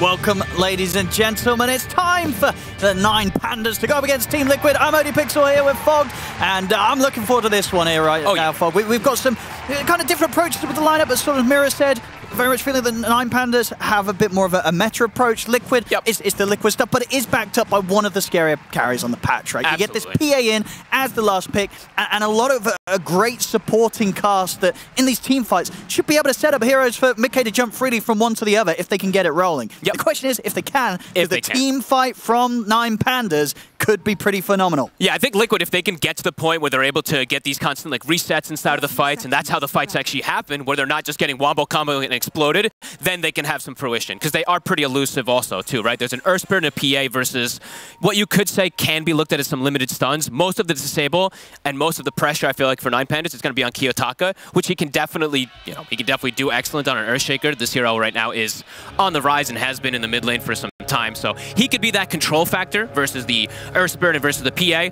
Welcome, ladies and gentlemen. It's time for the 9 Pandas to go up against Team Liquid. I'm ODPixel here with Fog, and I'm looking forward to this one here right now, Fog. We've got some kind of different approaches with the lineup, as sort of Mira said. Very much feeling the 9 Pandas have a bit more of a meta approach. Liquid, it's the Liquid stuff, but it is backed up by one of the scarier carries on the patch, right? Absolutely. You get this PA in as the last pick, and a lot of a great supporting cast that in these team fights should be able to set up heroes for mid-K to jump freely from one to the other if they can get it rolling. The question is if they can, if the team fight from 9 Pandas could be pretty phenomenal. Yeah, I think Liquid, if they can get to the point where they're able to get these constant like resets inside of the fights, and that's how the fights actually happen, where they're not just getting wombo combo and exploded, then they can have some fruition, because they are pretty elusive also too, right? There's an Earth Spirit and a PA versus what you could say can be looked at as some limited stuns. Most of the disable and most of the pressure, I feel like, for 9 Pandas is going to be on Kiyotaka, which he can definitely, he can definitely do excellent on an Earthshaker. This hero right now is on the rise and has been in the mid lane for some time, so he could be that control factor versus the Earth Spirit and versus the PA.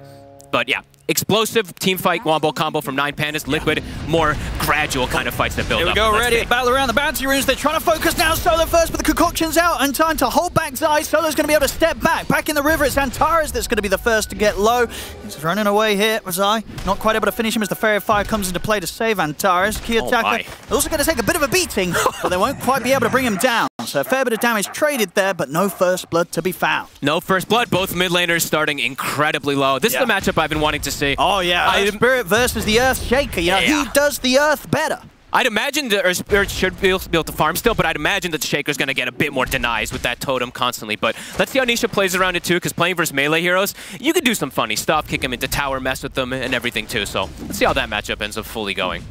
But yeah, explosive team fight wombo combo from 9 Pandas. Liquid, more gradual kind of fights that build up. Here we go, ready. Battle around the bounty runes. They're trying to focus now. Solo first, but the concoction's out in time to hold back Zai. Solo's going to be able to step back. Back in the river, it's Antares that's going to be the first to get low. He's running away here, Zai. Not quite able to finish him as the Fairy of Fire comes into play to save Antares. Kiyotaka also going to take a bit of a beating, but they won't quite be able to bring him down. So a fair bit of damage traded there, but no first blood to be found. No first blood. Both mid laners starting incredibly low. This is the matchup I've been wanting to see. Oh, yeah. Earth Spirit versus the Earthshaker. You know, who does the Earth better? I'd imagine the Earth Spirit should be able to farm still, but I'd imagine that the Shaker's going to get a bit more denies with that totem constantly. But let's see how Nisha plays around it too, because playing versus melee heroes, you can do some funny stuff, kick them into tower, mess with them, and everything too. So let's see how that matchup ends up fully going.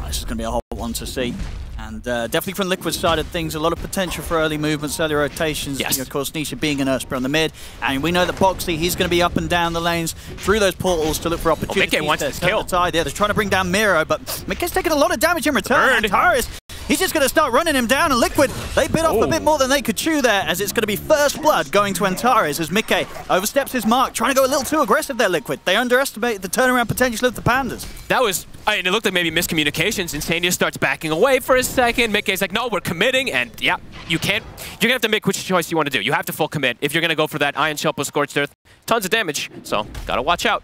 This is going to be a hot one to see. And definitely from Liquid's side of things, a lot of potential for early movements, early rotations. Yes. Of course, Nisha being an Earth Spirit on the mid. And we know that Boxy, he's going to be up and down the lanes through those portals to look for opportunities. Mickey wants to kill. Yeah, they're trying to bring down Miro, but Mickey's taking a lot of damage in return. Antares, he's just going to start running him down, and Liquid, they bit off a bit more than they could chew there, as it's going to be first blood going to Antares as Mickey oversteps his mark, trying to go a little too aggressive there, Liquid. They underestimate the turnaround potential of the Pandas. That was, it looked like maybe miscommunications. Insania starts backing away for a second. Mickey's like, no, we're committing, and yeah, you're going to have to make which choice you want to do. You have to full commit if you're going to go for that Iron Shell plus Scorched Earth. Tons of damage, so gotta watch out.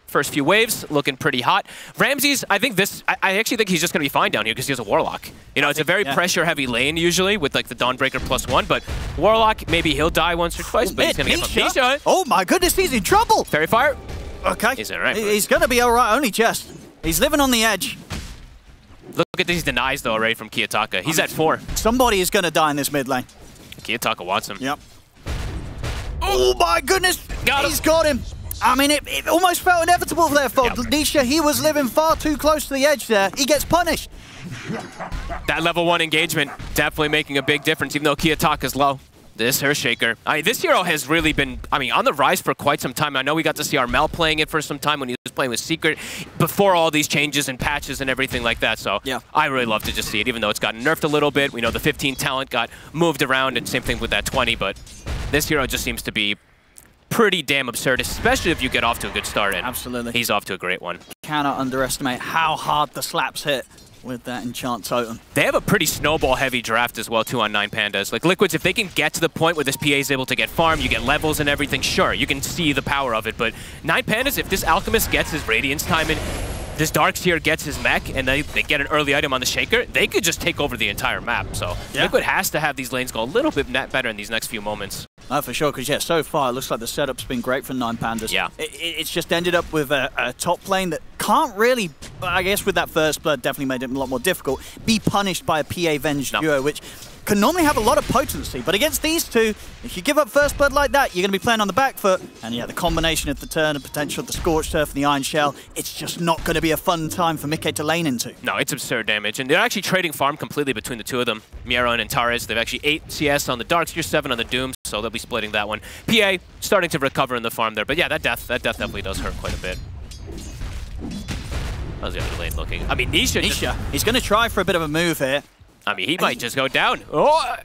First few waves, looking pretty hot. Ramses, I actually think he's just going to be fine down here because he has a Warlock. You know, it's a very pressure-heavy lane usually with like the Dawnbreaker +1, but Warlock, maybe he'll die once or twice, but he's going to get Nisha. Oh my goodness, he's in trouble. Fairy Fire. Okay. He's all right. He's going to be all right, only just. He's living on the edge. Look at these denies though, right, from Kiyotaka. He's at 4. Somebody is going to die in this mid lane. Kiyotaka wants him. Yep. Oh my goodness. He's got him. I mean, it almost felt inevitable there for Nisha. He was living far too close to the edge there. He gets punished. That level 1 engagement definitely making a big difference, even though Kiyotaka's low. This Earthshaker. I mean, this hero has really been, on the rise for quite some time. I know we got to see Armel playing it for some time when he was playing with Secret before all these changes and patches and everything like that. So I really love to just see it, even though it's gotten nerfed a little bit. We know the 15 talent got moved around, and same thing with that 20, but this hero just seems to be pretty damn absurd, especially if you get off to a good start. And absolutely. He's off to a great one. Cannot underestimate how hard the slaps hit with that enchant totem. They have a pretty snowball-heavy draft as well, too, on 9 Pandas. Like, Liquids, if they can get to the point where this PA is able to get farmed, you get levels and everything, sure, you can see the power of it. But 9 Pandas, if this Alchemist gets his Radiance time in, this Darkseer gets his mech, and they get an early item on the Shaker, they could just take over the entire map. So Liquid has to have these lanes go a little bit better in these next few moments. For sure, because so far it looks like the setup's been great for 9 Pandas. Yeah. It's just ended up with a top lane that can't really, I guess with that first blood, definitely made it a lot more difficult, be punished by a PA Venge duo, which can normally have a lot of potency. But against these two, if you give up first blood like that, you're going to be playing on the back foot. And yeah, the combination of the turn and potential of the Scorched Earth and the Iron Shell, it's just not going to be a fun time for Mickey to lane into. No, it's absurd damage. And they're actually trading farm completely between the two of them. Miero and Antares, they've actually 8 CS on the Darkseer, 7 on the Doom, so they'll be splitting that one. PA starting to recover in the farm there. But yeah, that death definitely does hurt quite a bit. How's the other lane looking? I mean, Nisha, he's going to try for a bit of a move here. I mean, he might just go down. Oh,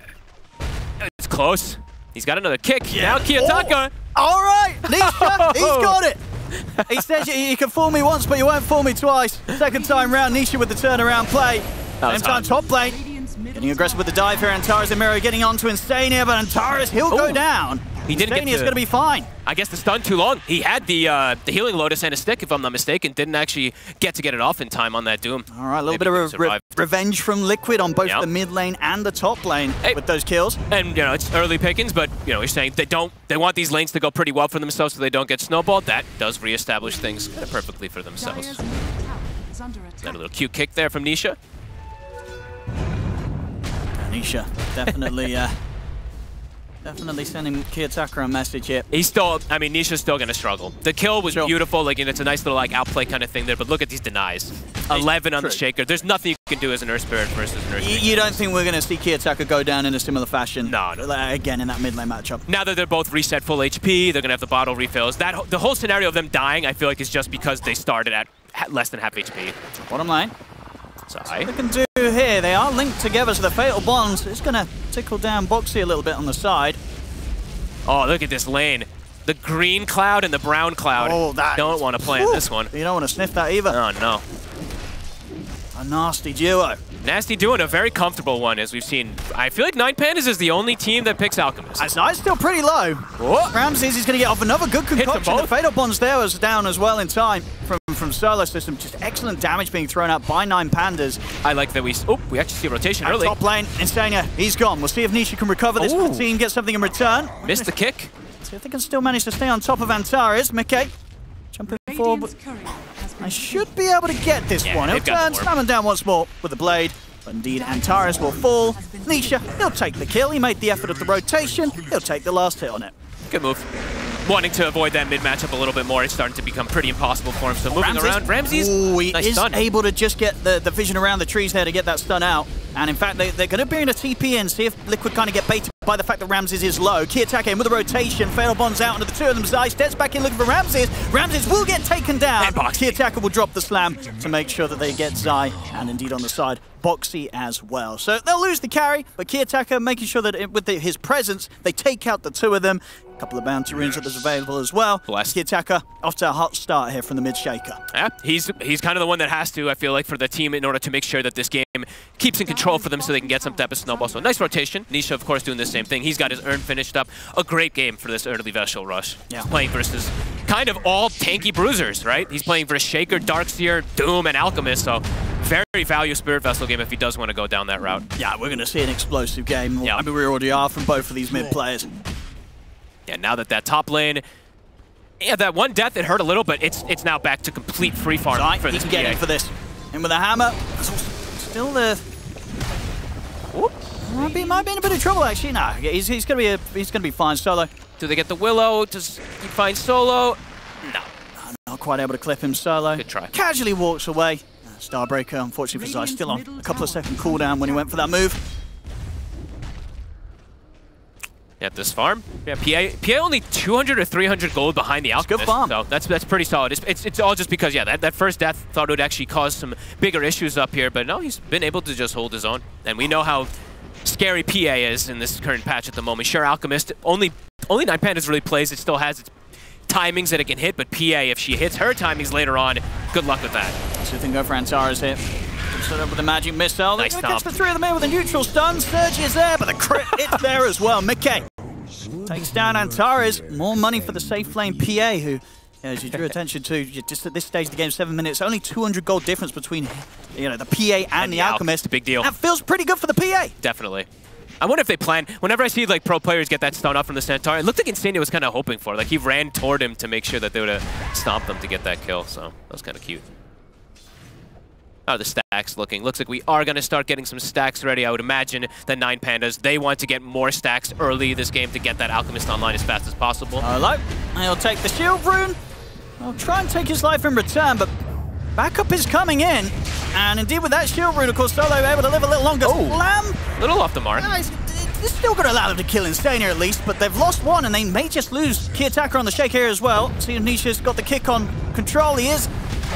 it's close. He's got another kick. Now Kiyotaka. All right, Nisha, he's got it. He says you can fool me once, but you won't fool me twice. Second time round, Nisha with the turnaround play. Same time top lane. Getting aggressive with the dive here. Antares and Miro getting onto Insane here, but Antares, he'll go down. He didn't get Insane is going to be fine. I guess the stun too long. He had the healing Lotus and a stick, if I'm not mistaken. Didn't actually get it off in time on that Doom. All right, a little bit of revenge from Liquid on both the mid lane and the top lane with those kills. And, you know, it's early pickings, but, you know, you're saying they want these lanes to go pretty well for themselves so they don't get snowballed. That does reestablish things kind of perfectly for themselves. Got a little cute kick there from Nisha. Nisha, definitely... Definitely sending Kiyotaka a message here. He's still, I mean, Nisha's still going to struggle. The kill was beautiful, like, and it's a nice little, like, outplay kind of thing there, but look at these denies. 11 on the Shaker. There's nothing you can do as an Earth Spirit versus an Earth Spirit. You don't think we're going to see Kiyotaka go down in a similar fashion? No. Again, in that mid lane matchup. Now that they're both reset full HP, they're going to have the bottle refills. The whole scenario of them dying, I feel like, is just because they started at less than half HP. Bottom lane. So what they can do here, they are linked together, so the Fatal Bonds is going to tickle down Boxy a little bit on the side. Oh, look at this lane. The green cloud and the brown cloud. Oh, don't want to play in this one. You don't want to sniff that either. Oh, no. A nasty duo. Nasty duo and a very comfortable one, as we've seen. I feel like 9 Pandas is the only team that picks Alchemist. It's still pretty low. Whoa. Ramses is going to get off another good concoction. The Fatal Bonds there was down as well in time from Solo System. Just excellent damage being thrown out by 9 Pandas. I like that we actually see a rotation early. Top lane, Insania, he's gone. We'll see if Nisha can recover this team, get something in return. Missed the kick. See if they can still manage to stay on top of Antares. Mickey jumping forward. I should be able to get this one. He'll turn, slam him down once more with the blade. But indeed, Antares will fall. Nisha, he'll take the kill. He made the effort of the rotation. He'll take the last hit on it. Good move. Wanting to avoid that mid-matchup a little bit more, it's starting to become pretty impossible for him. So moving around, Ramses, he is able to just get the vision around the trees there to get that stun out. And in fact, they're going to bring in a TP and see if Liquid kind of get baited by the fact that Ramses is low. Kiyotaka in with a rotation, Fatal Bonds out onto the two of them. Zai steps back in looking for Ramses. Ramses will get taken down. Kiyotaka will drop the slam to make sure that they get Zai, and indeed on the side, Boxy as well. So they'll lose the carry, but Kiyotaka making sure that with his presence, they take out the two of them. A couple of bounty runes that is available as well. Kiyotaka off to a hot start here from the mid-shaker. Yeah, he's kind of the one that has to, I feel like, for the team in order to make sure that this game keeps in control for them so they can get some type of snowball. So nice rotation. Nisha, of course, doing the same thing. He's got his urn finished up. A great game for this early Veshel rush. Yeah. He's playing versus kind of all tanky bruisers, right? He's playing versus Shaker, Darkseer, Doom, and Alchemist. So very value Spirit Vessel game if he does want to go down that route. Yeah, we're going to see an explosive game. Yeah. I mean, we already are from both of these mid players. Yeah, now that top lane, yeah, that one death, it hurt a little, but it's now back to complete free farm for this PA. Getting for this. In with a hammer. Still the... Might be in a bit of trouble, actually. Nah, he's gonna be fine. Solo. Do they get the Willow? Does he find Solo? No. Not quite able to clip him. Solo. Good try. Casually walks away. Starbreaker, unfortunately for Zai, still on a couple of second cooldown when he went for that move. At this farm, yeah, PA only 200 or 300 gold behind the Alchemist. Good farm. So that's pretty solid. It's all just because, yeah, that first death thought it would actually cause some bigger issues up here, but no, he's been able to just hold his own. And we know how scary PA is in this current patch at the moment. Sure, Alchemist, only 9 Pandas really plays. It still has its timings that it can hit, but PA, if she hits her timings later on, good luck with that. So we can go for Antares here. Set up with the magic missile. Nice catch the three of them in with a neutral stun. Surge is there, but the crit it's there as well. Mickey takes down Antares. More money for the safe lane PA, who, as you drew attention to, just at this stage of the game, 7 minutes, only 200 gold difference between, the PA and the Alchemist. Big deal. That feels pretty good for the PA. Definitely. I wonder if they plan. Whenever I see like pro players get that stun off from the Centaur, it looked like Insania was kind of hoping for. Like he ran toward him to make sure that they would have stomped them to get that kill. So that was kind of cute. How are the stacks looking? Looks like we are going to start getting some stacks ready. I would imagine that 9 Pandas, they want to get more stacks early this game to get that Alchemist online as fast as possible. Hello. He'll take the shield rune. I'll try and take his life in return, but backup is coming in. And indeed with that shield rune, of course, Solo able to live a little longer. Slam. Little off the mark. It's still going to allow them to kill Insania at least, but they've lost one and they may just lose Kiyotaka on the shake here as well. See if Nisha's got the kick on control. He is.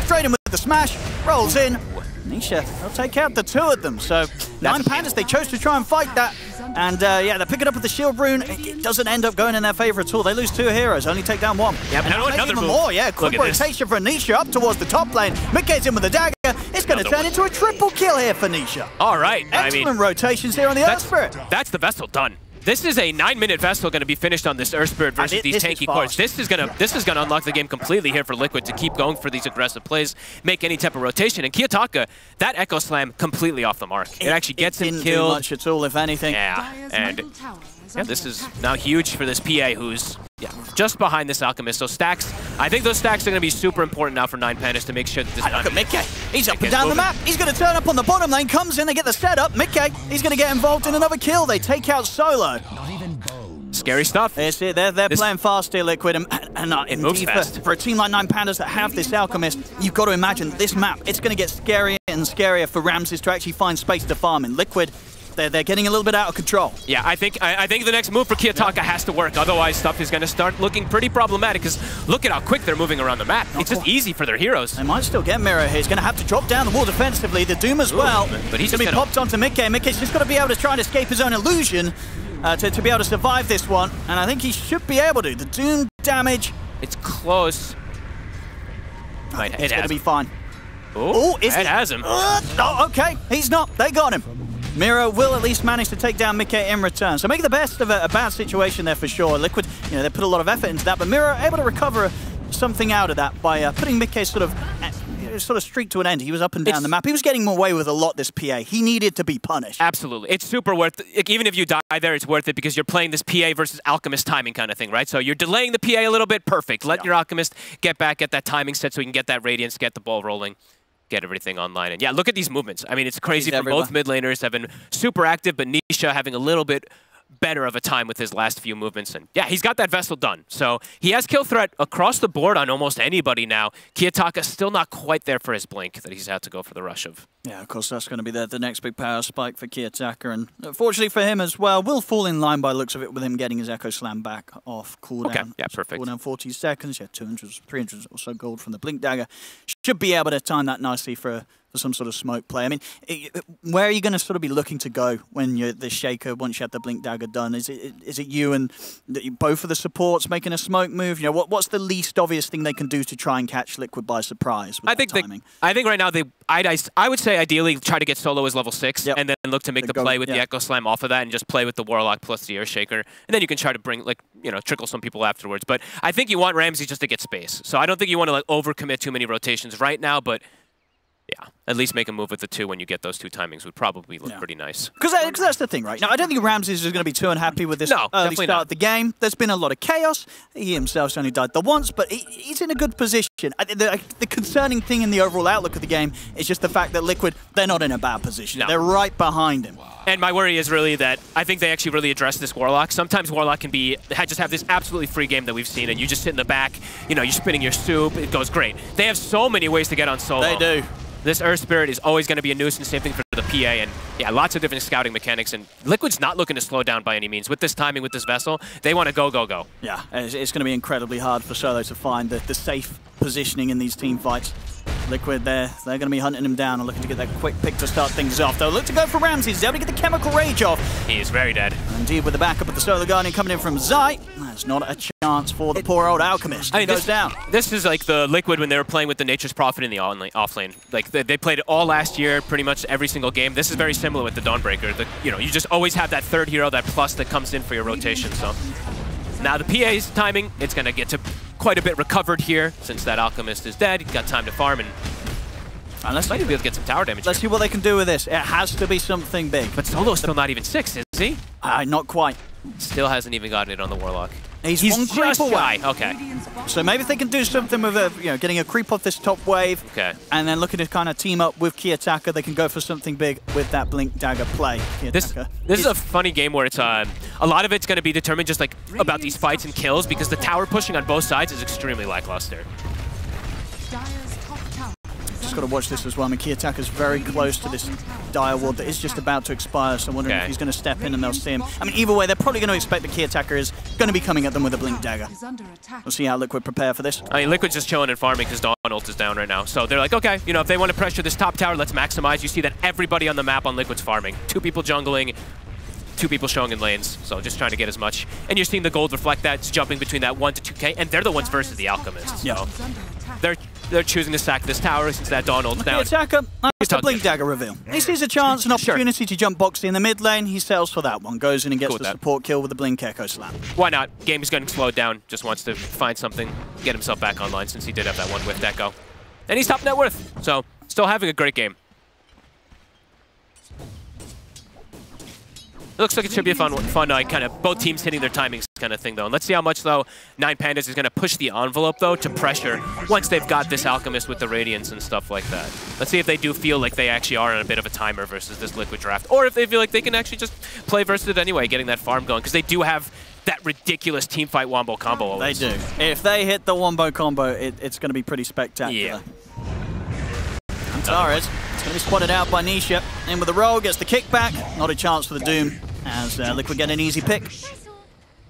Straight in with the smash. Rolls in. Nisha, they'll take out the two of them. So 9 Pandas, they chose to try and fight that. And yeah, they're picking up with the shield rune. It doesn't end up going in their favor at all. They lose 2 heroes, only take down 1. Yeah, but another even more. Yeah, quick rotation for Nisha up towards the top lane. Mickey's in with the dagger. It's going going to turn into a triple kill here for Nisha. All right. Excellent rotations here on the Earth Spirit. That's the Vessel done. This is a 9-minute Vessel going to be finished on this Earth Spirit versus these tanky cores. This is gonna unlock the game completely here for Liquid to keep going for these aggressive plays, make any type of rotation. And Kiyotaka, that Echo Slam completely off the mark. It actually gets him killed. Didn't do much at all, if anything. Yeah, and this is now huge for this PA who's just behind this Alchemist. So stacks, I think those stacks are going to be super important now for 9 Pandas to make sure that this look at Mickey. He's up and down the map. He's going to turn up on the bottom lane, comes in, they get the setup. Mickey, he's going to get involved in another kill. They take out Solo. Scary stuff. That's it. They're playing fast here, Liquid. And it moves fast. For a team like 9 Pandas that have this Alchemist, you've got to imagine this map, it's going to get scarier and scarier for Ramses to actually find space to farm in. Liquid, they're getting a little bit out of control. Yeah, I think the next move for Kiyotaka has to work. Otherwise, stuff is going to start looking pretty problematic because look at how quick they're moving around the map. It's just easy for their heroes. They might still get Miro here. He's going to have to drop down the wall defensively. The Doom as well. But he's going to be popped onto Mickey. Mickey's just got to be able to try and escape his own illusion to be able to survive this one. And I think he should be able to. The Doom damage. It's close. It's going to be fine. Oh, it has him. Oh, okay. He's not. They got him. Miro will at least manage to take down Mickey in return. So make the best of a bad situation there for sure. Liquid, they put a lot of effort into that, but Miro able to recover something out of that by putting Mickey's sort of streak to an end. He was up and down the map. He was getting away with a lot, this PA. He needed to be punished. Absolutely. It's super worth it. Even if you die there, it's worth it because you're playing this PA versus Alchemist timing kind of thing, right? So you're delaying the PA a little bit. Perfect. Let your Alchemist get back, get that timing set so he can get that Radiance, get the ball rolling, get everything online. And yeah, look at these movements. I mean, it's crazy for both mid laners have been super active, but Nisha having a little bit better of a time with his last few movements. And yeah, he's got that Vessel done. So he has kill threat across the board on almost anybody now. Kiyotaka still not quite there for his blink that he's had to go for the rush of. Yeah, of course, that's going to be the next big power spike for Kiyotaka. And fortunately for him as well, will fall in line by the looks of it with him getting his Echo Slam back off cooldown. Okay, yeah, perfect. Cooldown 40 seconds, yeah, 200, 300 or so gold from the Blink Dagger. Should be able to time that nicely for some sort of smoke play. I mean, where are you going to sort of be looking to go when you're the Shaker, once you have the Blink Dagger done? Is it you and both of the supports making a smoke move? What's the least obvious thing they can do to try and catch Liquid by surprise with timing? I think right now I would say ideally try to get Solo as level 6 and then look to make the play with the Echo Slam off of that and just play with the Warlock plus the Earthshaker. And then you can try to bring, trickle some people afterwards. But I think you want Ramsey just to get space. So I don't think you want to overcommit too many rotations right now, but yeah, at least make a move with the 2 when you get those 2 timings would probably look pretty nice. Because that's the thing, right? Now, I don't think Ramses is going to be too unhappy with this early start of the game. There's been a lot of chaos. He himself's only died the once, but he's in a good position. The concerning thing in the overall outlook of the game is just the fact that Liquid, they're not in a bad position. No. They're right behind him. And my worry is really that I think they actually really address this Warlock. Sometimes Warlock can just have this absolutely free game that we've seen, and you just sit in the back, you're spinning your soup, it goes great. They have so many ways to get on Solo. They do. This Earth Spirit is always going to be a nuisance, same thing for the PA, and yeah, lots of different scouting mechanics, and Liquid's not looking to slow down by any means. With this timing, with this Vessel, they want to go, go, go. Yeah, it's going to be incredibly hard for Solo to find the safe positioning in these team fights. Liquid, they're going to be hunting him down and looking to get that quick pick to start things off. They'll look to go for Ramses. He's able to get the Chemical Rage off. He is very dead. And indeed, with the backup of the Solar Guardian coming in from Zai, that's not a chance for the poor old Alchemist. He goes down. This is like the Liquid when they were playing with the Nature's Prophet in the off lane. Like they played it all last year, pretty much every single game. This is very similar with the Dawnbreaker. You just always have that third hero, that plus that comes in for your rotation. So now the PA's timing, it's going to get to quite a bit recovered here since that Alchemist is dead. Got time to farm and let's maybe be able to get some tower damage. Let's see what they can do with this. It has to be something big. But Solo's still not even 6, is he? Not quite. Still hasn't even gotten it on the Warlock. He's one creep away. Okay. So maybe if they can do something with getting a creep off this top wave, and then looking to kind of team up with Kiyotaka, they can go for something big with that Blink Dagger play. This is a funny game where it's a lot of it's going to be determined just like about these fights and kills because the tower pushing on both sides is extremely lackluster. Just got to watch this as well. I mean, Kiyotaka's very close to this Dire Ward that is just about to expire, so I'm wondering if he's going to step in and they'll see him. I mean, either way, they're probably going to expect that Kiyotaka is going to be coming at them with a Blink Dagger. We'll see how Liquid prepare for this. I mean, Liquid's just chilling and farming because Dawn ult is down right now. So they're like, okay, if they want to pressure this top tower, let's maximize. You see that everybody on the map on Liquid's farming. 2 people jungling, 2 people showing in lanes, so just trying to get as much. And you're seeing the gold reflect that. It's jumping between that 1 to 2K, and they're the ones versus the Alchemist. So they're choosing to sack this tower since that Donald's down. The attacker, that's a Blink Dagger reveal. He sees a chance, an opportunity to jump Boxy in the mid lane. He settles for that one, goes in and gets the support kill with the Blink Echo Slam. Why not? Game is getting slowed down. Just wants to find something, get himself back online since he did have that one with Echo. And he's top net worth, so still having a great game. It looks like it should be a fun night, kind of both teams hitting their timings kind of thing, though. And let's see how much, though, 9 Pandas is going to push the envelope, though, to pressure once they've got this Alchemist with the Radiance and stuff like that. Let's see if they do feel like they actually are on a bit of a timer versus this Liquid draft, or if they feel like they can actually just play versus it anyway, getting that farm going, because they do have that ridiculous teamfight wombo combo always. They do. If they hit the wombo combo, it's going to be pretty spectacular. Yeah. Antares, it's going to be spotted out by Nisha. In with the roll, gets the kickback. Not a chance for the Doom, as Liquid get an easy pick.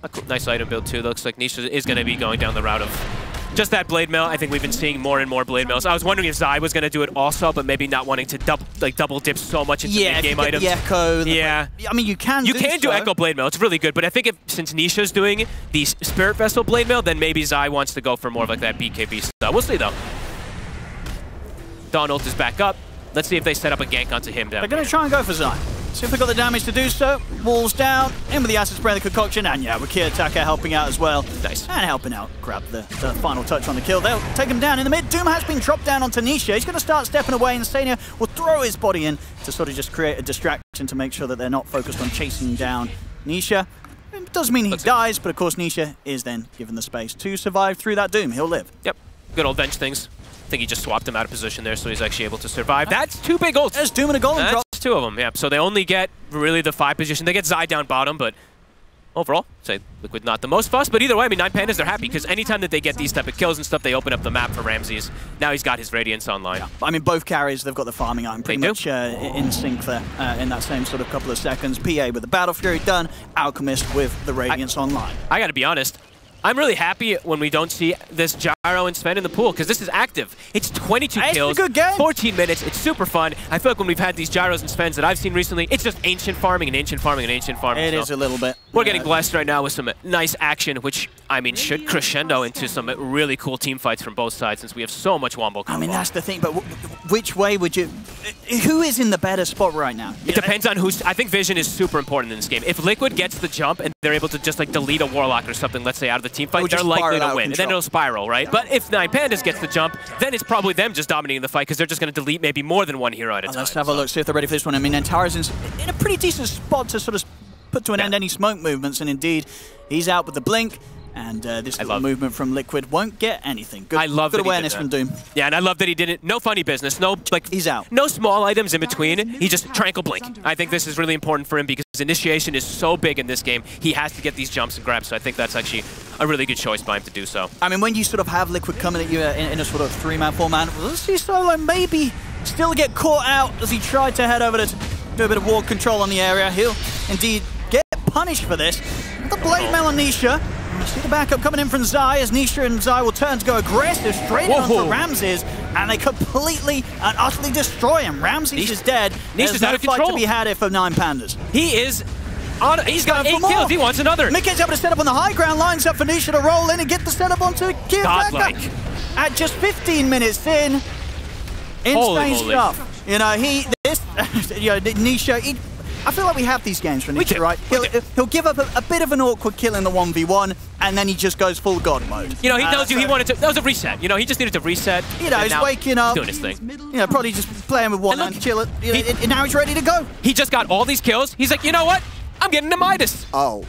A nice item build, too. Looks like Nisha is going to be going down the route of just that Blade Mail. I think we've been seeing more and more Blade Mails. I was wondering if Zai was going to do it also, but maybe not wanting to double dip so much into mid-game items. Yeah, Echo. Yeah. I mean, you can do Echo Blade Mail. It's really good, but I think since Nisha's doing the Spirit Vessel Blade Mail, then maybe Zai wants to go for more of like that BKB style. We'll see, though. Donald is back up. Let's see if they set up a gank onto him down. They're going to try and go for Zai. See if they got the damage to do so. Walls down, in with the acid spray and the concoction, and yeah, Wakir Taka helping out as well. Nice. And helping out, grab the final touch on the kill. They'll take him down in the mid. Doom has been dropped down onto Nisha. He's going to start stepping away, and Sania will throw his body in to sort of just create a distraction to make sure that they're not focused on chasing down Nisha. It does mean he dies, but of course Nisha is then given the space to survive through that Doom. He'll live. Yep. Good old bench things. I think he just swapped him out of position there, so he's actually able to survive. That's 2 big ults. There's Doom and a Golem drop. That's 2 of them, yeah. So they only get really the 5 position. They get Zai down bottom, but overall, say Liquid not the most fuss. But either way, I mean, 9 Pandas, they're happy because anytime that they get these type of kills and stuff, they open up the map for Ramses. Now he's got his Radiance online. Yeah. I mean, both carries, they've got the farming item pretty much in sync there in that same sort of couple of seconds. PA with the Battle Fury done, Alchemist with the Radiance online. I gotta be honest. I'm really happy when we don't see this Gyro and Sven in the pool, because this is active. It's 22 kills, a good game. 14 minutes, it's super fun. I feel like when we've had these Gyros and Svens that I've seen recently, it's just ancient farming and ancient farming and ancient farming. It is a little bit. We're getting blessed right now with some nice action, which, I mean, should crescendo into some really cool team fights from both sides, since we have so much wombo combo. I mean, that's the thing, but which way would you... Who is in the better spot right now? It depends on who's... I think Vision is super important in this game. If Liquid gets the jump and they're able to just, like, delete a Warlock or something, let's say, out of the team fight, they're likely to win, and then it'll spiral, right? Yeah. But if 9 Pandas gets the jump, then it's probably them just dominating the fight because they're just going to delete maybe more than one hero at a time. Let's have a look, see if they're ready for this one. I mean, Antares is in a pretty decent spot to sort of put to an end any smoke movements, and indeed, he's out with the blink. And this little movement from Liquid won't get anything. Good, good awareness from Doom. Yeah, and I love that he did it. No funny business. No, like, he's out. No small items in between. He just tranquil blink. I think this is really important for him because initiation is so big in this game. He has to get these jumps and grabs. So I think that's actually a really good choice by him to do so. I mean, when you sort of have Liquid coming at you in a sort of 3-man, 4-man, let's see Solo maybe still get caught out as he tried to head over to do a bit of ward control on the area. He'll indeed get punished for this. The Blade Mail on Nisha. See the backup coming in from Zai as Nisha and Zai will turn to go aggressive straight onto Ramses, and they completely and utterly destroy him. Ramses is dead. Nisha's no out of fight control. To be had here for 9 Pandas. He is on. He's got 8 kills. He wants another. Mickey's able to set up on the high ground, lines up for Nisha to roll in and get the setup onto Godlike. At just 15 minutes in. Insane stuff. You know, Nisha. I feel like we have these games for Nisha, right? He'll give up a bit of an awkward kill in the 1v1, and then he just goes full god mode. You know, he tells you he wanted to. That was a reset. You know, he just needed to reset. You know, he's waking up, doing his thing. You know, probably just playing with one and chill it. And now he's ready to go. He just got all these kills. He's like, you know what? I'm getting to Midas. Oh.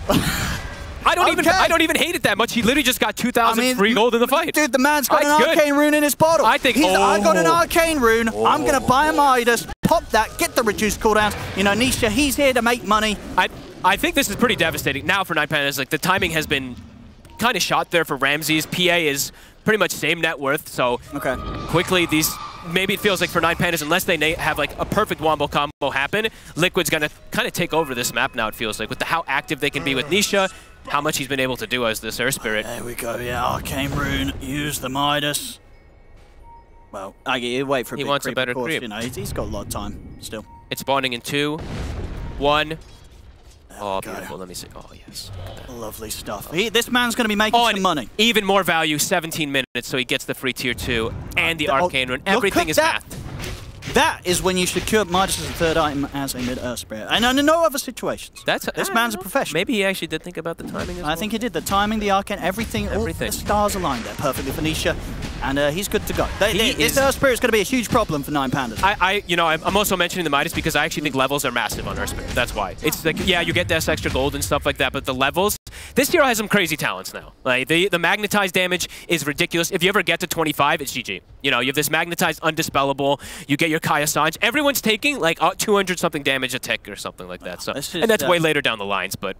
I don't even hate it that much. He literally just got 2,000 free gold in the fight. Dude, the man's got an arcane rune in his bottle. I think. I got an arcane rune. I'm gonna buy a Midas, pop that, get the reduced cooldowns. You know, Nisha, he's here to make money. I think this is pretty devastating now for 9 Pandas. Like, the timing has been kind of shot there for Ramses. PA is pretty much same net worth. So quickly these. Maybe it feels like for 9 Pandas, unless they have like a perfect wombo combo happen, Liquid's gonna kind of take over this map now. It feels like with how active they can be with Nisha. How much he's been able to do as this Earth Spirit. There we go, yeah, Arcane Rune, use the Midas. Well, I wait for a big wants creep, a better of course, creep. You know, he's got a lot of time still. It's spawning in 2, 1. Oh, beautiful. Let me see. Oh, yes. Lovely stuff. This man's going to be making some money. Even more value, 17 minutes, so he gets the free tier 2 and the arcane rune. Everything is mathed. That is when you secure Midas' third item as a mid-earth spirit. And under no other situations. This man's a professional. Maybe he actually did think about the timing as well. I think he did. The timing, the arcane, everything. All the stars aligned there perfectly for Nisha. And he's good to go. This Earth Spirit is going to be a huge problem for 9 Pandas. I'm also mentioning the Midas because I actually think levels are massive on Earth Spirit. That's why. It's like, yeah, you get this extra gold and stuff like that, but the levels, this hero has some crazy talents now. Like the magnetized damage is ridiculous. If you ever get to 25, it's GG. You know, you have this magnetized undispellable. You get your Kaya Sanj. Everyone's taking like 200 something damage a tick or something like that. So, and that's way later down the lines, but.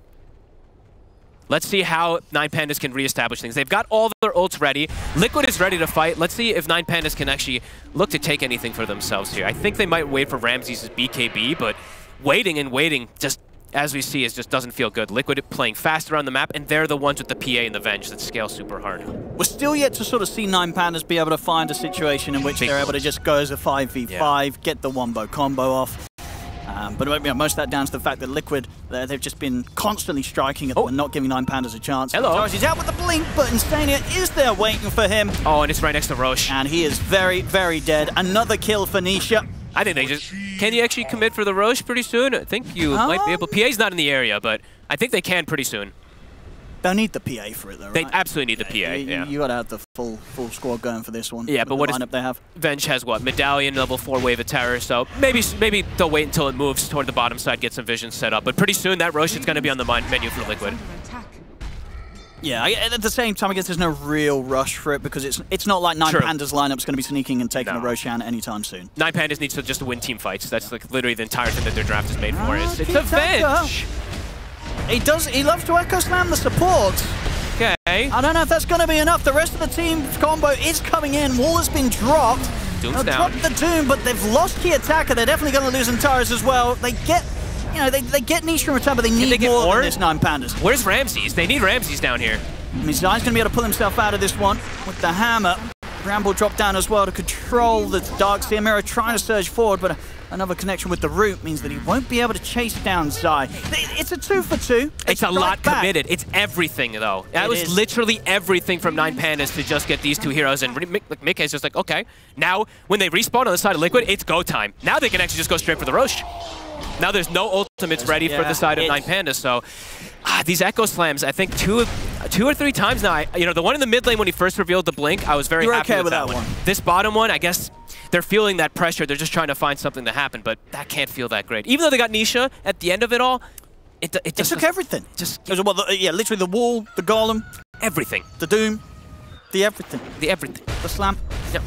Let's see how 9 Pandas can reestablish things. They've got all their ults ready. Liquid is ready to fight. Let's see if 9 Pandas can actually look to take anything for themselves here. I think they might wait for Ramses' BKB, but waiting and waiting, just as we see, just doesn't feel good. Liquid playing faster on the map, and they're the ones with the PA and the Venge that scale super hard. We're still yet to sort of see 9 Pandas be able to find a situation in which they're able to just go as a 5v5, get the wombo combo off. But most of that down to the fact that Liquid, they've just been constantly striking at them and not giving 9 Pandas a chance. Hello. He's out with the blink, but Instania is there waiting for him. Oh, and it's right next to Roche. And he is very, very dead. Another kill for Nisha. I think they just... Can you actually commit for the Roche pretty soon? I think you might be able... PA's not in the area, but I think they can pretty soon. They'll need the PA for it, though, right? They absolutely need the PA, yeah. You got to have the full squad going for this one. Yeah, but what lineup they have? Venge has what? Medallion, level 4 Wave of Terror, so maybe they'll wait until it moves toward the bottom side, get some vision set up. But pretty soon, that Roche is going to be on the menu for Liquid. Yeah, at the same time, I guess there's no real rush for it because it's not like 9 Pandas lineup's going to be sneaking and taking a Roshan anytime soon. 9 Pandas needs to just win team fights. That's like literally the entire thing that their draft is made for. It's a Venge! He loves to Echo Slam the support. Okay. I don't know if that's going to be enough. The rest of the team's combo is coming in. Wall has been dropped. Doom's down. Dropped the Doom, but they've lost key attacker. They're definitely going to lose Antares as well. They get, they get Nisha in return, but they need more than this 9 Pandas. Where's Ramses? They need Ramses down here. Zai's going to be able to pull himself out of this one with the hammer. Bramble dropped down as well to control the Dark Seer Mirror, trying to surge forward, but another connection with the root means that he won't be able to chase down Zai. It's a 2 for 2. It's a lot committed. It's everything, though. That was literally everything from 9 Pandas to just get these 2 heroes, and Mick is just like, okay, now when they respawn on the side of Liquid, it's go time. Now they can actually just go straight for the Roche. Now there's no ultimates ready for the side of 9 Pandas, so these Echo Slams, I think two or three times now, the one in the mid lane when he first revealed the blink, I was very happy with that one. This bottom one, I guess they're feeling that pressure. They're just trying to find something to happen, but that can't feel that great. Even though they got Nisha at the end of it all, it just took everything. Literally the wall, the golem, everything. The Doom, the everything. The slam. Yep.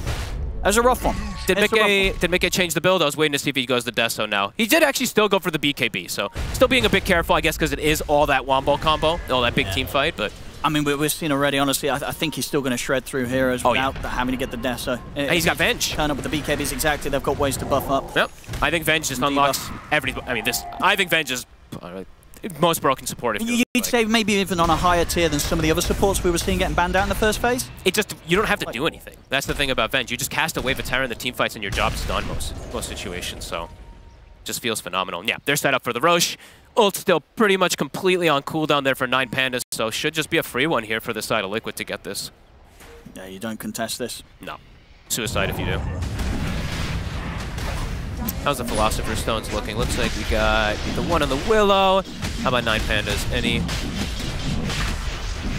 That was a rough one. Did Mickey change the build? I was waiting to see if he goes to Deso now. He did actually still go for the BKB, so still being a bit careful, I guess, because it is all that Wombo combo, all that big team fight, but... I mean, we've seen already, honestly, I think he's still going to shred through heroes without having to get the Deso. He's got Venge. Turn up with the BKBs, exactly. They've got ways to buff up. Yep. I think Venge just unlocks every... I think Venge is... most broken support. You'd say maybe even on a higher tier than some of the other supports we were seeing getting banned out in the first phase? You don't have to do anything. That's the thing about Venge. You just cast a Wave of Terror in the team fights and your job is done most situations, so just feels phenomenal. And yeah, they're set up for the Roche. Ult's still pretty much completely on cooldown there for 9 Pandas, so should just be a free one here for the side of Liquid to get this. Yeah, you don't contest this. No. Suicide if you do. How's the Philosopher's Stones looking? Looks like we got the one on the Willow. How about 9 Pandas? Any?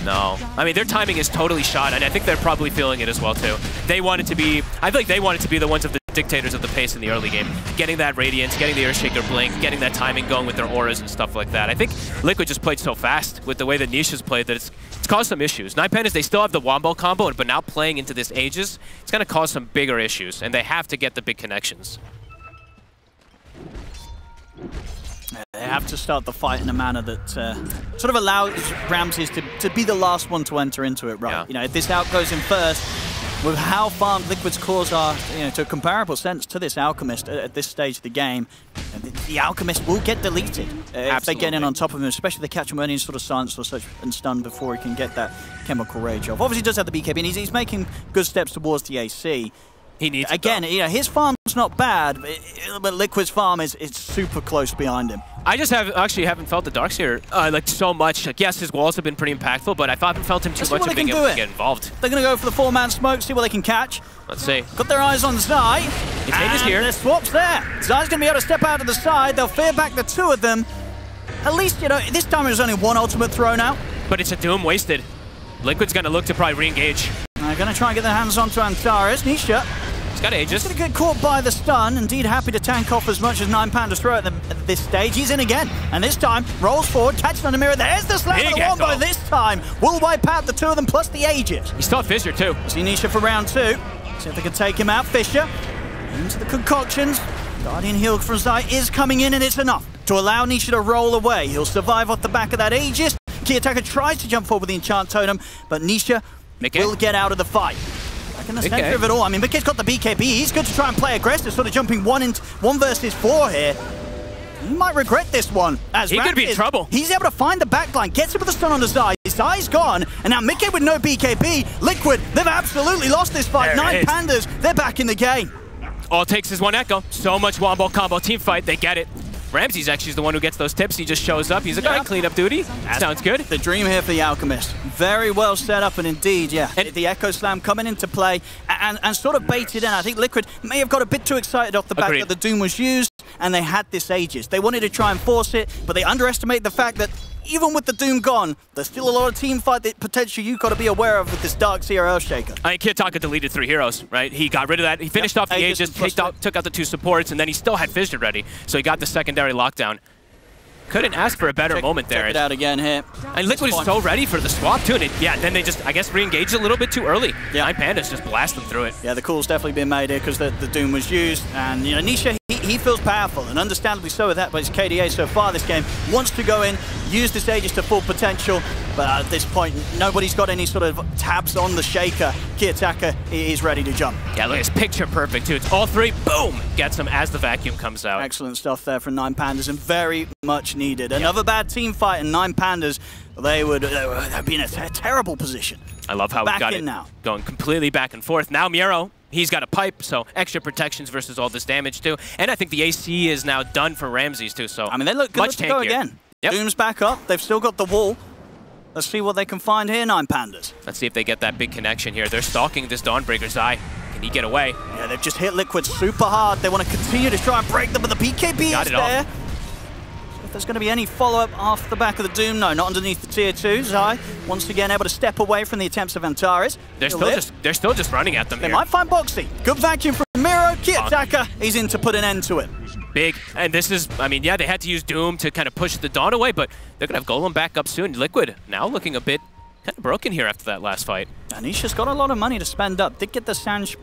No. I mean, their timing is totally shot, and I think they're probably feeling it as well, too. They wanted to be... I feel like they wanted to be the ones of the dictators of the pace in the early game. Getting that Radiance, getting the Earthshaker Blink, getting that timing going with their auras and stuff like that. I think Liquid just played so fast with the way that Nisha's played that it's caused some issues. 9 Pandas, they still have the Wombo combo, but now playing into this Aegis, it's going to cause some bigger issues, and they have to get the big connections. They have to start the fight in a manner that sort of allows Ramses to be the last one to enter into it, right? Yeah. If this out goes in first, with how farmed Liquid's cores are, to a comparable sense to this Alchemist at this stage of the game, the Alchemist will get deleted if they get in on top of him, especially if they catch him when he's sort of silenced or such and stunned before he can get that chemical rage off. Obviously, he does have the BKB, and he's making good steps towards the AC. He needs again. it, you know, his farm's not bad, but Liquid's farm is super close behind him. I just actually haven't felt the Darks here like so much. Like, yes, his walls have been pretty impactful, but I haven't felt him too much of being able to get involved. They're going to go for the 4-man smoke, see what they can catch. Let's see. Got their eyes on Zai. Is here. The swap's there. Zai's going to be able to step out to the side. They'll fear back the two of them. At least, you know, this time there's only one ultimate thrown out. But it's a Doom wasted. Liquid's going to look to probably re-engage. They're going to try and get their hands onto Antares. Nisha. He's got Aegis. He's going to get caught by the stun. Indeed, happy to tank off as much as 9 Pandas throw at them at this stage. He's in again. And this time, rolls forward, catches on the mirror. There's the slam of the wombo this time. Will wipe out the two of them plus the Aegis. He's still Fissure too. See Nisha for round 2. See if they can take him out. Fissure into the concoctions. Guardian heal from Zai is coming in, and it's enough to allow Nisha to roll away. He'll survive off the back of that Aegis. Key Attacker tries to jump forward with the Enchant Totem, but Nisha will get out of the fight. Back in the center of it all. I mean, Mickey's got the BKB. He's good to try and play aggressive, sort of jumping 1 versus 4 here. He might regret this one. As he could be in trouble. He's able to find the backline, gets him with the stun on the side. Zai's gone, and now Mickey with no BKB. Liquid, they've absolutely lost this fight. 9 Pandas, they're back in the game. All it takes is one echo. So much wombo combo team fight. They get it. Ramsey's actually the one who gets those tips. He just shows up. He's like, all right, clean up duty. Sounds good. The dream here for the Alchemist. Very well set up, and indeed, and the Echo Slam coming into play and sort of baited in. I think Liquid may have got a bit too excited off the back that the Doom was used, and they had this Aegis. They wanted to try and force it, but they underestimate the fact that even with the Doom gone, there's still a lot of team fight that potentially you've got to be aware of with this Dark Seer Earthshaker. I mean, Kitaka deleted 3 heroes, right? He got rid of that. He finished off the Aegis, took out the 2 supports, and then he still had Fissure ready. So he got the secondary lockdown. Couldn't ask for a better moment there. Check it out again here. And Liquid is so ready for the swap too. And then they just, I guess, re-engaged a little bit too early. 9 Pandas just blast them through it. Yeah, the call's definitely been made here because the Doom was used. And, you know, Nisha, he feels powerful, and understandably so with that, but his KDA so far this game wants to go in, use this Aegis to full potential, but at this point, nobody's got any sort of tabs on the Shaker. Kiyotaka is ready to jump. Yeah, look, it's picture perfect, too. It's all 3, boom, gets him as the vacuum comes out. Excellent stuff there from 9 Pandas, and very much needed. Another bad team fight, and 9 Pandas, they would be in a terrible position. I love how we got it now. Going completely back and forth. Now Miero, he's got a pipe, so extra protections versus all this damage too. And I think the AC is now done for Ramses too, so I mean, they look good to go again. Doom's back up. They've still got the wall. Let's see what they can find here, 9 Pandas. Let's see if they get that big connection here. They're stalking this Dawnbreaker Zai. Can he get away? Yeah, they've just hit Liquid super hard. They want to continue to try and break them, but the BKB is there. If there's going to be any follow-up off the back of the Doom, no, not underneath the tier 2. Zai, once again, able to step away from the attempts of Antares. They're still just running at them here. They might find Boxy. Good vacuum from Miro. Kiyotaka, he's in to put an end to it. Big. And this is, I mean, yeah, they had to use Doom to kind of push the Dawn away, but they're going to have Golem back up soon. Liquid now looking a bit kind of broken here after that last fight. Anisha's got a lot of money to spend up. Did get the Sanj,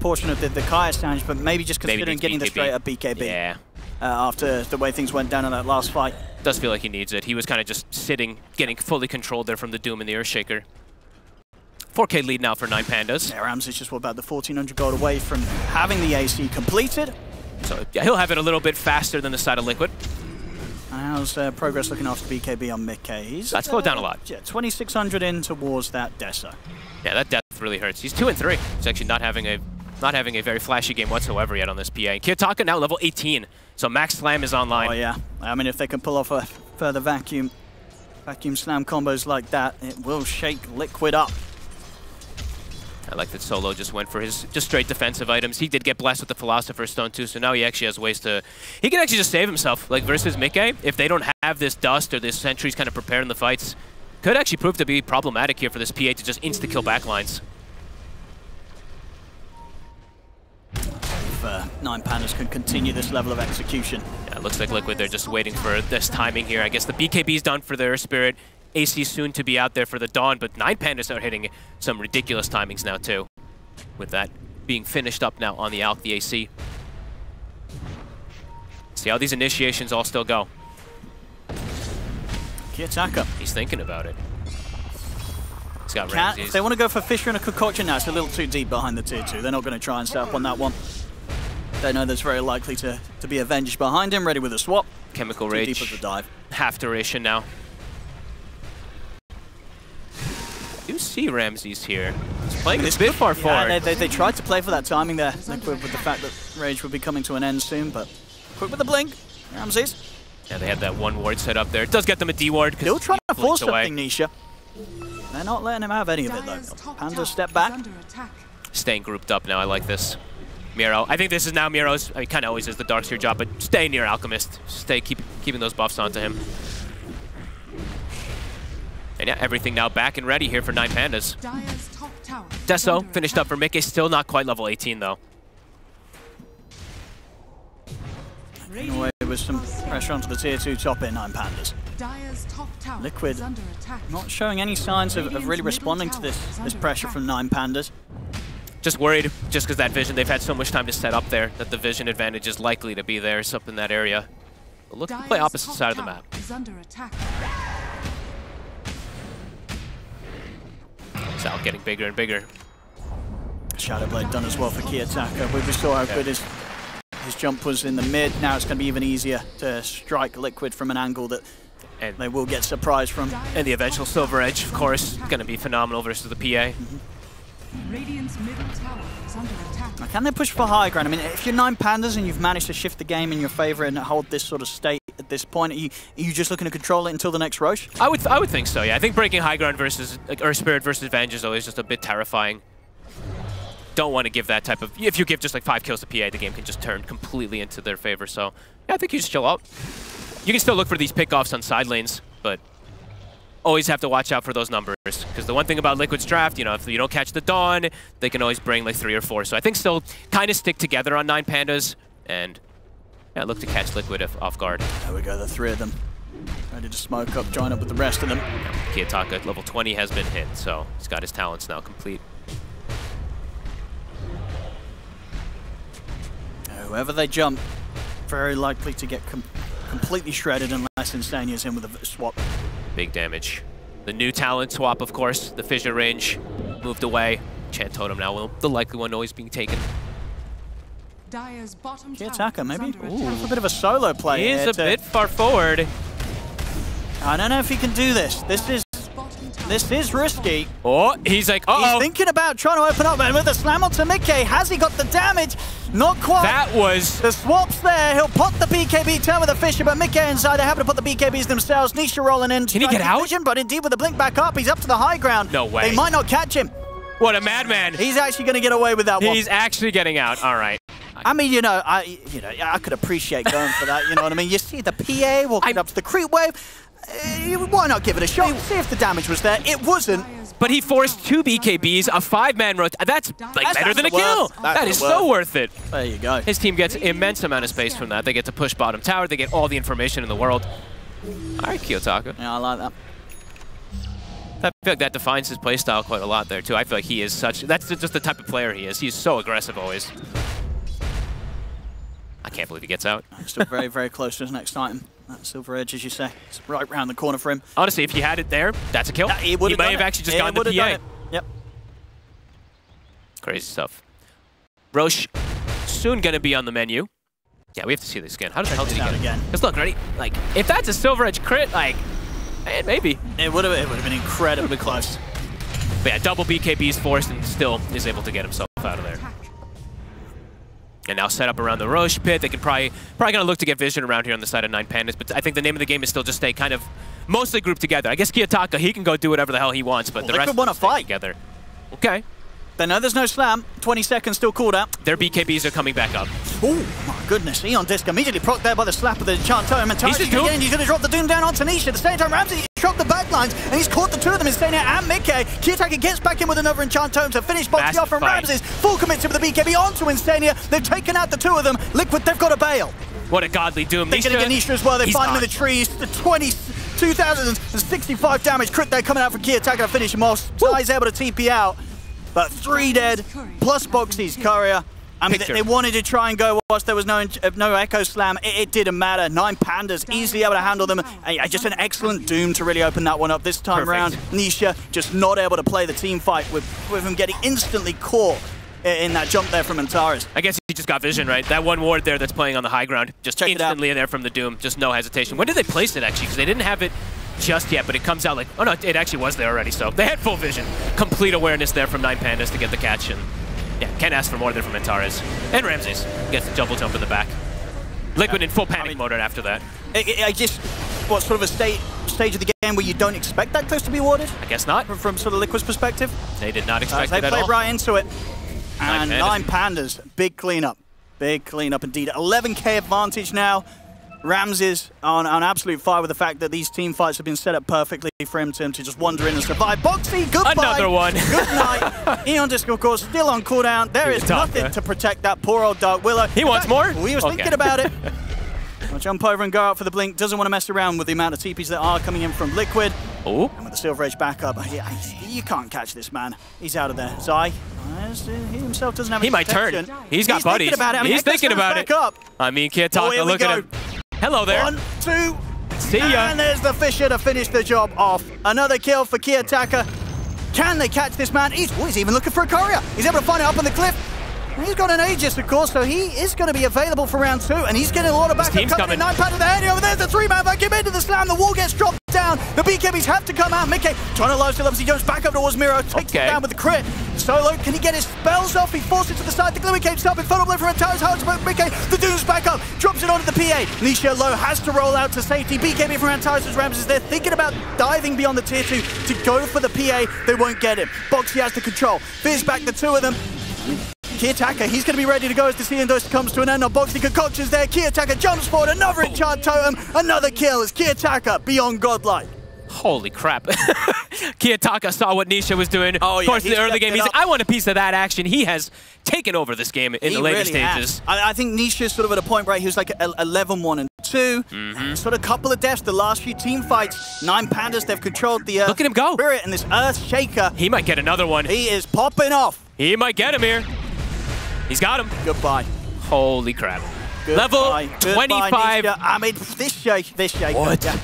portion of the Kaya Sanj, but maybe just considering getting the straight up BKB. Yeah. After the way things went down in that last fight. Does feel like he needs it. He was kind of just sitting, getting fully controlled there from the Doom and the Earthshaker. 4K lead now for 9 Pandas. Yeah, Rams is just about the 1,400 gold away from having the AC completed. So yeah, he'll have it a little bit faster than the side of Liquid. How's progress looking after BKB on Mickey? That's slowed down a lot. Yeah, 2,600 in towards that Dessa. Yeah, that death really hurts. He's 2 and 3. He's actually not having a very flashy game whatsoever yet on this PA. Kiyotaka now level 18, so Max Slam is online. Oh yeah, I mean if they can pull off a further vacuum slam combos like that, it will shake Liquid up. I like that Solo just went for his just straight defensive items. He did get blessed with the Philosopher's Stone too, so now he actually has ways to... He can actually just save himself, like versus Mickey. If they don't have this dust or this sentries kind of prepared in the fights, could actually prove to be problematic here for this PA to just insta-kill backlines. If 9 Pandas can continue this level of execution. Yeah, it looks like Liquid, they're just waiting for this timing here. I guess the BKB's done for their Spirit. AC soon to be out there for the Dawn, but 9 Pandas are hitting some ridiculous timings now too, with that being finished up now on the Alk, the AC. See how these initiations all still go. Kiyotaka. He's thinking about it. He's got Ramses. If they want to go for Fissure and a Concoction now, it's a little too deep behind the tier 2. They're not going to try and set up on that one. They know there's very likely to be Avenged behind him, ready with a swap. Chemical Rage. Deep of the dive. Half duration now. You see Ramses here. Playing this bit far forward. Yeah, they tried to play for that timing there, with the fact that Rage would be coming to an end soon, but quick with the blink, Ramses. Yeah, they had that one ward set up there. It does get them a D ward. Still trying to force something, Nisha. They're not letting him have any of it, though. Pandas step back. Staying grouped up now, I like this. Miro, I think this is now Miro's, I mean, kind of always is the Darkseer job, but stay near Alchemist. Keeping those buffs onto him. And yeah, everything now back and ready here for 9 Pandas. Deso finished up for Mickey, still not quite level 18 though. Away with some pressure onto the tier 2 top in 9 Pandas. Liquid not showing any signs of really responding to this pressure from 9 Pandas. Just worried, just because that vision, they've had so much time to set up there, that the vision advantage is likely to be there, up in that area. But look to play opposite side of the map. Sal getting bigger and bigger. Shadowblade done as well for Kiyotaka. We saw how good his jump was in the mid. Now it's going to be even easier to strike Liquid from an angle that they will get surprised from. And the eventual Silver Edge, of course, going to be phenomenal versus the PA. Radiant's middle tower is under attack. Now, can they push for high ground? I mean, if you're 9 Pandas and you've managed to shift the game in your favor and hold this sort of state at this point, are you just looking to control it until the next Roche? I would think so, yeah. I think breaking high ground versus, or Spirit versus Venge is always just a bit terrifying. Don't want to give that type of... If you give just like 5 kills to PA, the game can just turn completely into their favor. So, yeah, I think you just chill out. You can still look for these pickoffs on side lanes, but always have to watch out for those numbers. Because the one thing about Liquid's draft, you know, if you don't catch the Dawn, they can always bring like 3 or 4. So I think still kind of stick together on 9 Pandas and yeah, look to catch Liquid off guard. There we go, the 3 of them. Ready to smoke up, join up with the rest of them. Kiyotaka at level 20 has been hit, so he's got his talents now complete. Whoever they jump, very likely to get completely shredded unless Insania's in with a swap. Big damage. The new talent swap, of course, the fissure range moved away. Chant Totem now, will the likely one always being taken. Kiyotaka, maybe? Ooh, a bit of a solo play. He is a bit far forward. I don't know if he can do this. This is risky. Oh, he's like, uh-oh. He's thinking about trying to open up, and with a slam onto Mickey, has he got the damage? Not quite. That was... The swap's there. He'll put the BKB turn with a Fisher, but Mickey inside. They happen to put the BKBs themselves. Nisha rolling in. Can he get out? Vision, but indeed, with the blink back up, he's up to the high ground. No way. They might not catch him. What a madman. He's actually going to get away with that one. He's actually getting out. All right. I mean, I could appreciate going for that. You know what I mean? You see the PA walking up to the creep wave. Why not give it a shot? See if the damage was there. It wasn't. But he forced 2 BKBs, a 5-man rotate. That's like better than a kill. That is so worth it. There you go. His team gets immense amount of space from that. They get to push bottom tower. They get all the information in the world. All right, Kiyotaka. Yeah, I like that. I feel like that defines his playstyle quite a lot there, too. I feel like he is such... That's just the type of player he is. He's so aggressive always. I can't believe he gets out. Still very, very close to his next item. That Silver Edge, as you say. It's right round the corner for him. Honestly, if you had it there, that's a kill. He may have actually just gotten the PA. Yep. Crazy stuff. Roche, soon going to be on the menu. Yeah, we have to see this again. How the hell did he get it? Because look, ready? Like, if that's a Silver Edge crit, like, man, maybe. It would have been incredibly close. But yeah, double BKBs forced and still is able to get himself out of there. And now set up around the Roche pit. They can probably going to look to get vision around here on the side of 9 Pandas, but I think the name of the game is still just stay kind of mostly grouped together. I guess Kiyotaka, he can go do whatever the hell he wants, but the rest want to fight together. Okay. They know there's no slam. 20 seconds still called out. Their BKBs are coming back up. Oh my goodness. Eon Disc immediately procced there by the slap of the Chant Totem. And he's going to drop the Doom down on Tanisha. At the same time, Ramsey dropped the backlines, and he's caught the 2 of them, Insania and Mickey. Kiyotaka gets back in with another Enchant Totem to finish boxing off from Ramses. Full commit with the BKB onto Insania. They've taken out the 2 of them. Liquid, they've got to bail. What a godly Doom. They're going to get Nisha as well. They find him in the trees. The 2,065 damage crit there coming out from Kiyotaka to finish him off. Ty's able to TP out. But 3 dead, plus Boxy's Courier. I mean, they wanted to try and go whilst there was no Echo Slam. It didn't matter. 9 Pandas easily able to handle them. Just an excellent Doom to really open that one up this time around. Nisha just not able to play the team fight with him getting instantly caught in that jump there from Antares. I guess he just got vision, right? That one ward there that's playing on the high ground, just instantly in there from the Doom. Just no hesitation. When did they place it, actually? Because they didn't have it just yet, but it comes out like, oh no, it actually was there already, so they had full vision. Complete awareness there from 9 Pandas to get the catch, and yeah, can't ask for more there from Antares. And Ramses gets the double jump in the back. Liquid in full panic mode right after that. I just, what, sort of a stage of the game where you don't expect that close to be awarded? I guess not. From sort of Liquid's perspective? They did not expect it at all. They played right into it. And 9 Pandas, big cleanup. Big cleanup indeed. 11k advantage now. Ramses on absolute fire with the fact that these team fights have been set up perfectly for him to just wander in and survive. Boxy, goodbye. Another one. Good night. Eon Disco, of course, still on cooldown. There is nothing to protect that poor old Dark Willow. He wants more? We was thinking about it. I'll jump over and go out for the blink. Doesn't want to mess around with the amount of TPs that are coming in from Liquid. Oh. And with the Silver Edge back up, you can't catch this man. He's out of there. Zai, he himself doesn't have any He might protection. turn. He's got buddies. Thinking about it. I mean, he's thinking about it. Up. I mean, Kiyotaka, look at him. Hello there. 1, 2. See ya. And there's the Fisher to finish the job off. Another kill for Kiyotaka. Can they catch this man? He's even looking for a courier. He's able to find it up on the cliff. He's got an Aegis, of course, so he is going to be available for round 2, and he's getting a lot of backup coming. 9 Pandas the head over there. The 3-man vacuum into the slam. The wall gets dropped down. The BKBs have to come out. Mickey trying to low still up as he jumps back up towards Miro. Takes him down with the crit. Solo, can he get his spells off? He forces it to the side. The Glimmer Cape's up in funnel blow from Antares. Hard but Mickey. The Doom's back up. Drops it onto the PA. Nisha Low has to roll out to safety. BKB from Antares as Ramses. They're thinking about diving beyond the tier 2 to go for the PA. They won't get him. Boxy has the control. Fizz back the 2 of them. Kiyotaka, he's going to be ready to go as the Seeing Dust comes to an end. Now Boxy concoctions there. Kiyotaka jumps forward. Another enchant totem. Another kill as Kiyotaka beyond godlike. Holy crap. Kiyotaka saw what Nisha was doing. Oh, yeah, of course, in the early game, he's like, I want a piece of that action. He has taken over this game in the later stages. I think Nisha's sort of at a point where he was like 11-1 and 2. Sort of couple of deaths. The last few team fights, 9 Pandas, they've controlled the look at him go. Spirit and this Earth Shaker. He might get another one. He is popping off. He might get him here. He's got him. Goodbye. Holy crap. Goodbye. Level 25. I mean, this shaker. What? Yeah.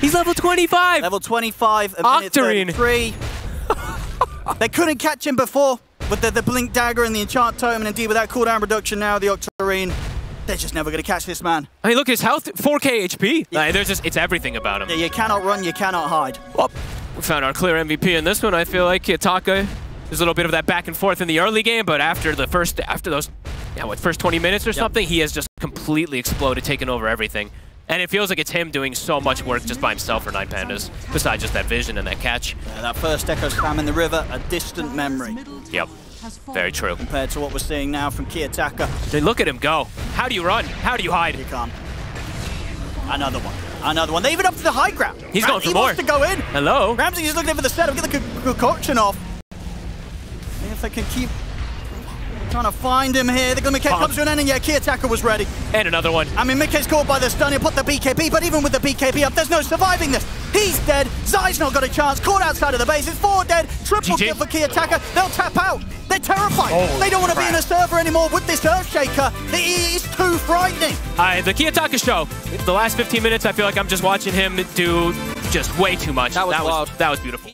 He's level 25. Level 25. Octarine. 3. They couldn't catch him before with the Blink Dagger and the Enchant Totem, and indeed with that cooldown reduction now, the Octarine. They're just never going to catch this man. I mean, look at his health, 4k HP. Yeah. It's everything about him. Yeah, you cannot run, you cannot hide. Well, we found our clear MVP in this one. I feel like Kiyotaka, there's a little bit of that back and forth in the early game, but after those first 20 minutes or something, he has just completely exploded, taken over everything. And it feels like it's him doing so much work just by himself for 9 Pandas, besides just that vision and that catch. Yeah, that first Echo Spam in the river, a distant memory. Yep, very true. Compared to what we're seeing now from Kiyotaka. Then look at him go. How do you run? How do you hide? You can't. Another one. Another one. They even up to the high ground. He's going for more. He wants to go in. Hello. Ramsey is looking in for the setup. Get the concoction off. See if they can keep trying to find him here. The Glimmer Cape comes to an end, and yeah, Kiyotaka was ready. And another one. I mean, Mickey's caught by the stun. He'll put the BKB, but even with the BKB up, there's no surviving this. He's dead. Zai's not got a chance. Caught outside of the base. It's 4 dead. Triple kill for Kiyotaka. They'll tap out. They're terrified. They don't want to be in a server anymore with this Earthshaker. It is too frightening. The Kiyotaka show. The last 15 minutes, I feel like I'm just watching him do just way too much. That was beautiful.